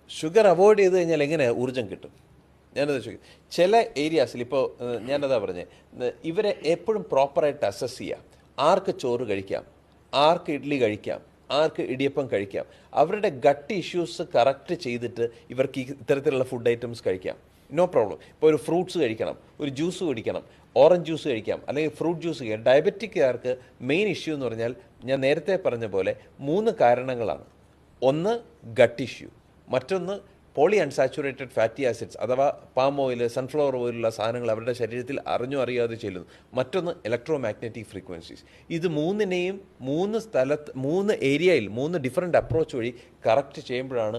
Sugar avoid ചെയ്ത് കഴിഞ്ഞാൽ എങ്ങനെ ഊർജ്ജം കിട്ടും? ഞാനത് ചോദിക്കും. ചില ഏരിയാസിൽ ഇപ്പോൾ ഞാനതാ പറഞ്ഞത്, ഇവരെ എപ്പോഴും പ്രോപ്പറായിട്ട് അസസ് ചെയ്യുക. ആർക്ക് ചോറ് കഴിക്കാം, ആർക്ക് ഇഡ്ഡലി കഴിക്കാം, ആർക്ക് ഇടിയപ്പം കഴിക്കാം. അവരുടെ ഗട്ട് ഇഷ്യൂസ് കറക്റ്റ് ചെയ്തിട്ട് ഇവർക്ക് ഇത്തരത്തിലുള്ള ഫുഡ് ഐറ്റംസ് കഴിക്കാം, നോ പ്രോബ്ലം. ഇപ്പോൾ ഒരു ഫ്രൂട്ട്സ് കഴിക്കണം, ഒരു ജ്യൂസ് കുടിക്കണം, ഓറഞ്ച് ജ്യൂസ് കഴിക്കാം, അല്ലെങ്കിൽ ഫ്രൂട്ട് ജ്യൂസ് കഴിക്കാം. ഡയബറ്റിക്കാർക്ക് മെയിൻ ഇഷ്യൂ എന്ന് പറഞ്ഞാൽ ഞാൻ നേരത്തെ പറഞ്ഞ പോലെ 3 കാരണങ്ങളാണ്. ഒന്ന് ഗട്ട് ഇഷ്യൂ, മറ്റൊന്ന് പോളി അൺസാച്ചുറേറ്റഡ് ഫാറ്റി ആസിഡ്സ് അഥവാ പാം ഓയിൽ, സൺഫ്ലവർ ഓയിലുള്ള സാധനങ്ങൾ അവരുടെ ശരീരത്തിൽ അറിയാതെ ചെല്ലുന്നു. മറ്റൊന്ന് ഇലക്ട്രോ മാഗ്നറ്റിക് ഫ്രീക്വൻസീസ്. ഇത് 3നെയും 3 ഏരിയയിൽ 3 ഡിഫറെൻ്റ് അപ്രോച്ച് വഴി കറക്റ്റ് ചെയ്യുമ്പോഴാണ്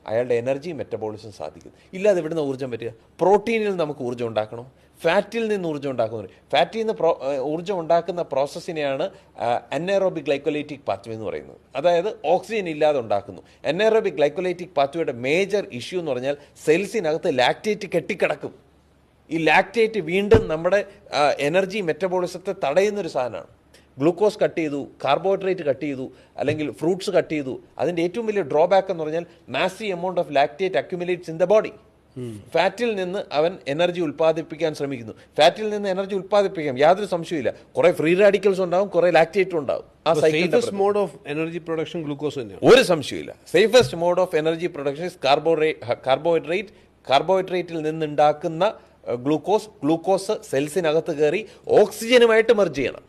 അയാളുടെ എനർജി മെറ്റബോളിസം സാധിക്കുന്നത്. ഇല്ലാതെ ഇവിടുന്ന് ഊർജ്ജം പറ്റുക. പ്രോട്ടീനിൽ നമുക്ക് ഊർജ്ജം ഉണ്ടാക്കണം, ഫാറ്റിൽ നിന്ന് ഊർജ്ജം ഉണ്ടാക്കുന്നത്. ഫാറ്റിൽ നിന്ന് ഊർജ്ജം ഉണ്ടാക്കുന്ന പ്രോസസ്സിനെയാണ് അനേറോബിക് ഗ്ലൈക്കോലൈറ്റിക് പാത്വേ എന്ന് പറയുന്നത്. അതായത് ഓക്സിജൻ ഇല്ലാതെ ഉണ്ടാക്കുന്നു. അനേറോബിക് ഗ്ലൈക്കോലൈറ്റിക് പാത്വേയുടെ മേജർ ഇഷ്യൂ എന്ന് പറഞ്ഞാൽ സെൽസിനകത്ത് ലാക്റ്റേറ്റ് കെട്ടിക്കിടക്കും. ഈ ലാക്റ്റേറ്റ് വീണ്ടും നമ്മുടെ എനർജി മെറ്റബോളിസത്തെ തടയുന്നൊരു സാധനമാണ്. ഗ്ലൂക്കോസ് കട്ട് ചെയ്തു, കാർബോഹൈഡ്രേറ്റ് കട്ട് ചെയ്തു, അല്ലെങ്കിൽ ഫ്രൂട്ട്സ് കട്ട് ചെയ്തു. അതിൻ്റെ ഏറ്റവും വലിയ ഡ്രോബാക്ക് എന്ന് പറഞ്ഞാൽ massive amount of lactate accumulates in the body. ഫാറ്റിൽ നിന്ന് അവൻ എനർജി ഉൽപ്പാദിപ്പിക്കാൻ ശ്രമിക്കുന്നു. ഫാറ്റിൽ നിന്ന് എനർജി ഉൽപ്പാദിപ്പിക്കാം, യാതൊരു സംശയമില്ല. കുറെ ഫ്രീ റാഡിക്കൽസ് ഉണ്ടാവും, കുറെ ലാക്റ്റേറ്റും ഉണ്ടാവും. ആ safest mode of energy production glucose തന്നെയാണ്. ഒരു സംശയമില്ല. Safest mode of energy production carbohydrate. കാർബോഹൈഡ്രേറ്റിൽ നിന്നുണ്ടാക്കുന്ന ഗ്ലൂക്കോസ് സെൽസിനകത്ത് കയറി ഓക്സിജനുമായിട്ട് മെർജ് ചെയ്യണം.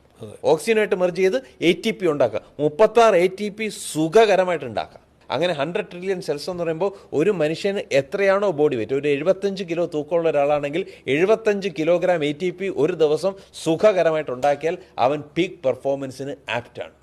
ഓക്സിജനുമായിട്ട് മെർജ് ചെയ്ത് ATP ഉണ്ടാക്കാം. 36 ATP സുഖകരമായിട്ട് ഉണ്ടാക്കാം. അങ്ങനെ 100 ട്രില്യൺ സെൽസ് എന്ന് പറയുമ്പോൾ ഒരു മനുഷ്യന് എത്രയാണോ ബോഡി വെയിറ്റ്, ഒരു 75 കിലോ തൂക്കമുള്ള ഒരാളാണെങ്കിൽ 75 കിലോഗ്രാം ATP ഒരു ദിവസം സുഖകരമായിട്ട് ഉണ്ടാക്കിയാൽ അവൻ പീക്ക് പെർഫോമൻസിന് ആപ്റ്റാണ്.